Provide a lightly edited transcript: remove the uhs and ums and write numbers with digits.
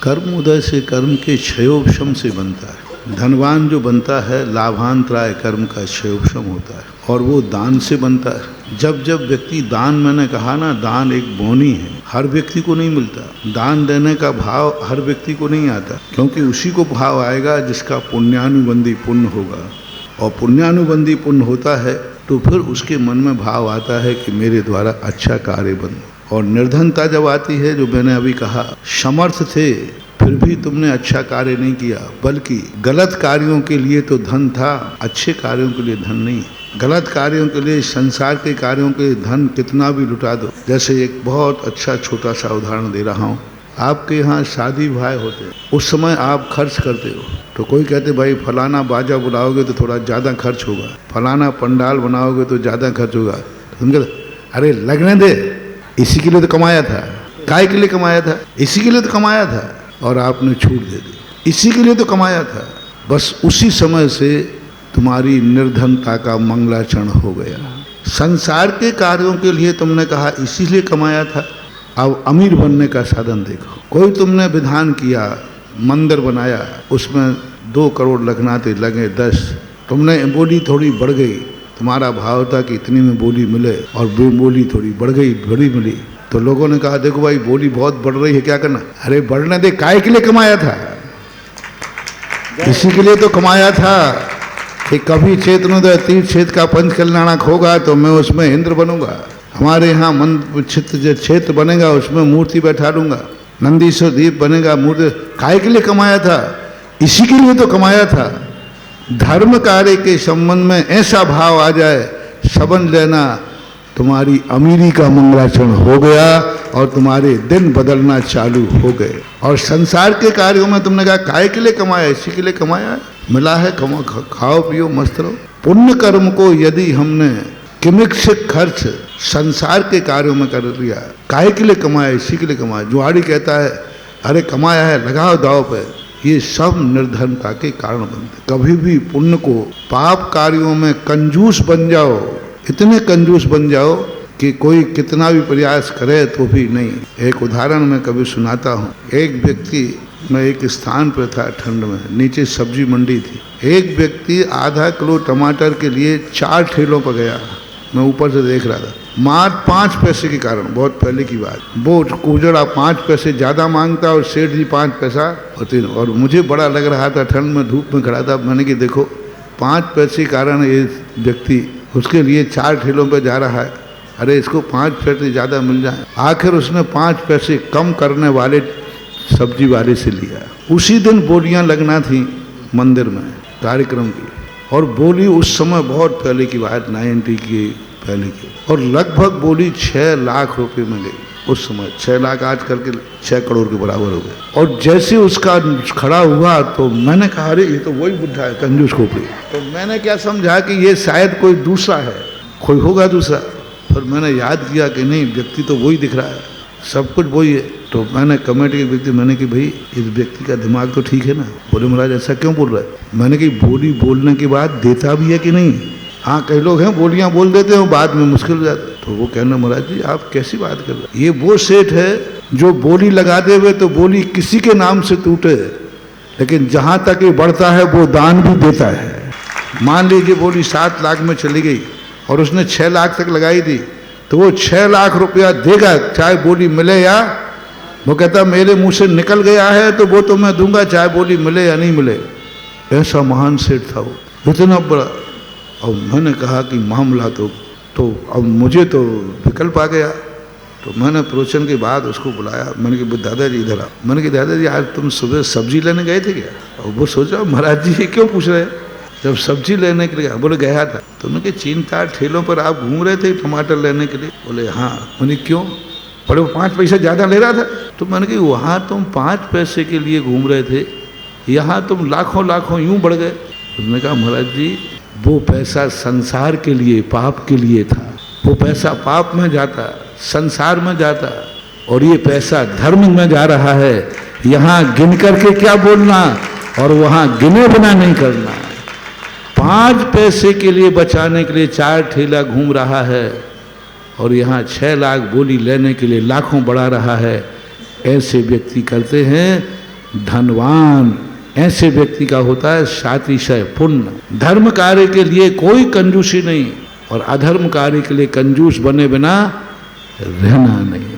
कर्म उदय से कर्म के क्षयोपशम से बनता है। धनवान जो बनता है लाभांतराय कर्म का क्षयोपशम होता है और वो दान से बनता है। जब जब व्यक्ति दान, मैंने कहा ना, दान एक बोनी है, हर व्यक्ति को नहीं मिलता। दान देने का भाव हर व्यक्ति को नहीं आता, क्योंकि उसी को भाव आएगा जिसका पुण्यानुबंधी पुण्य होगा, और पुण्यानुबंधी पुण्य होता है तो फिर उसके मन में भाव आता है कि मेरे द्वारा अच्छा कार्य बने। और निर्धनता जब आती है, जो मैंने अभी कहा, समर्थ थे फिर भी तुमने अच्छा कार्य नहीं किया, बल्कि गलत कार्यों के लिए तो धन था, अच्छे कार्यों के लिए धन नहीं। गलत कार्यों के लिए, संसार के कार्यों के लिए धन कितना भी लुटा दो। जैसे एक बहुत अच्छा छोटा सा उदाहरण दे रहा हूँ। आपके यहाँ शादी ब्याह होते हैं, उस समय आप खर्च करते हो तो कोई कहते भाई फलाना बाजा बुलाओगे तो थोड़ा ज़्यादा खर्च होगा, फलाना पंडाल बनाओगे तो ज़्यादा खर्च होगा। तुम कहते अरे लगने दे, इसी के लिए तो कमाया था। काय के लिए कमाया था? इसी के लिए तो कमाया था, और आपने छूट दे दी। इसी के लिए तो कमाया था। बस उसी समय से तुम्हारी निर्धनता का मंगलाचरण हो गया। संसार के कार्यों के लिए तुमने कहा इसीलिए कमाया था, अब अमीर बनने का साधन देखो। कोई तुमने विधान किया, मंदिर बनाया, उसमें 2 करोड़ लगनाते लगे 10, तुमने बोली थोड़ी बढ़ गई, तुम्हारा भाव था कि इतनी में बोली मिले, और बोली थोड़ी बढ़ गई, बड़ी मिली, तो लोगों ने कहा देखो भाई बोली बहुत बढ़ रही है, क्या करना? अरे बढ़ने दे, काय के लिए कमाया था? इसी के लिए तो कमाया था कि कभी चेतनोदय तीर्थ क्षेत्र का पंच कल्याणक होगा तो मैं उसमें इंद्र बनूंगा। हमारे यहाँ मन चित्र क्षेत्र बनेगा, उसमें मूर्ति बैठा लूंगा, नंदीश्वर दीप बनेगा, मूर्ति। काय के लिए कमाया था? इसी के लिए तो कमाया था। धर्म कार्य के संबंध में ऐसा भाव आ जाए, समझ लेना तुम्हारी अमीरी का मंगलाचरण हो गया और तुम्हारे दिन बदलना चालू हो गए। और संसार के कार्यों में तुमने कहा काय के लिए कमाया? इसी के लिए कमाया, मिला है, खाओ पियो मस्त रहो। पुण्य कर्म को यदि हमने किमिक्षित खर्च संसार के कार्यों में कर लिया, काय के लिए कमाया? इसी के लिए कमाया। जुआड़ी कहता है अरे कमाया है, लगाओ दाव पे, ये सब निर्धनता के कारण बनते। कभी भी पुण्य को, पाप कार्यों में कंजूस बन जाओ, इतने कंजूस बन जाओ कि कोई कितना भी प्रयास करे तो भी नहीं। एक उदाहरण मैं कभी सुनाता हूँ। एक व्यक्ति, मैं एक स्थान पर था ठंड में, नीचे सब्जी मंडी थी। एक व्यक्ति आधा किलो टमाटर के लिए 4 ठेलों पर गया। मैं ऊपर से देख रहा था, मात्र 5 पैसे के कारण, बहुत पहले की बात, वो कुजड़ा 5 पैसे ज़्यादा मांगता और सेठ जी 5 पैसा होते। और मुझे बड़ा लग रहा था, ठंड में धूप में खड़ा था। मैंने कि देखो 5 पैसे के कारण ये व्यक्ति उसके लिए 4 ठेलों पर जा रहा है, अरे इसको 5 पैसे ज़्यादा मिल जाए। आखिर उसने 5 पैसे कम करने वाले सब्जी वाले से लिया। उसी दिन बोलियाँ लगना थी मंदिर में कार्यक्रम की, और बोली उस समय बहुत पहले की बात, 90 की पहले की, और लगभग बोली 6 लाख रुपए में गई। उस समय 6 लाख आज करके 6 करोड़ के बराबर हो गए। और जैसे उसका खड़ा हुआ तो मैंने कहा अरे ये तो वही बुढ़ा है कंजूस खोपड़ी। तो मैंने क्या समझा कि ये शायद कोई दूसरा है, कोई होगा दूसरा। फिर मैंने याद किया कि नहीं, व्यक्ति तो वही दिख रहा है, सब कुछ वही है। तो मैंने कमेटी के व्यक्ति, मैंने कि भाई इस व्यक्ति का दिमाग तो ठीक है ना? बोले महाराज ऐसा क्यों बोल रहा है? मैंने कि बोली बोलने के बाद देता भी है कि नहीं? हाँ, कई लोग हैं बोलियाँ बोल देते हैं, बाद में मुश्किल हो जाता है। तो वो कहना महाराज जी आप कैसी बात कर रहे हैं? ये वो सेठ है जो बोली लगाते हुए तो बोली किसी के नाम से टूटे, लेकिन जहाँ तक ये बढ़ता है वो दान भी देता है। मान लीजिए बोली 7 लाख में चली गई और उसने 6 लाख तक लगाई थी, तो वो 6 लाख रुपया देगा, चाहे बोली मिले या, वो कहता मेरे मुंह से निकल गया है तो वो तो मैं दूंगा, चाहे बोली मिले या नहीं मिले। ऐसा महान सेठ था वो, इतना बड़ा। और मैंने कहा कि मामला तो अब मुझे तो विकल्प आ गया। तो मैंने प्रवचन के बाद उसको बुलाया, मैंने कहा दादाजी इधर आ। मैंने कहा दादाजी आज तुम सुबह सब्जी लेने गए थे क्या? और वो सोचा महाराज जी ये क्यों पूछ रहे हैं, जब सब्जी लेने के लिए बोले गया था। तो उन्होंने कहा 3-4 ठेलों पर आप घूम रहे थे टमाटर लेने के लिए? बोले हाँ। मैंने क्यों? बोले वो 5 पैसा ज़्यादा ले रहा था। तो मैंने कहा वहाँ तुम 5 पैसे के लिए घूम रहे थे, यहाँ तुम लाखों लाखों यूँ बढ़ गए। उसने कहा महाराज जी वो पैसा संसार के लिए, पाप के लिए था। वो पैसा पाप में जाता, संसार में जाता, और ये पैसा धर्म में जा रहा है। यहाँ गिन करके क्या बोलना और वहाँ गिने बिना नहीं करना। 5 पैसे के लिए बचाने के लिए 4 ठेला घूम रहा है और यहाँ 6 लाख बोली लेने के लिए लाखों बढ़ा रहा है। ऐसे व्यक्ति करते हैं धनवान ऐसे व्यक्ति का होता है सातिशय पुण्य। धर्म कार्य के लिए कोई कंजूसी नहीं और अधर्म कार्य के लिए कंजूस बने बिना रहना नहीं।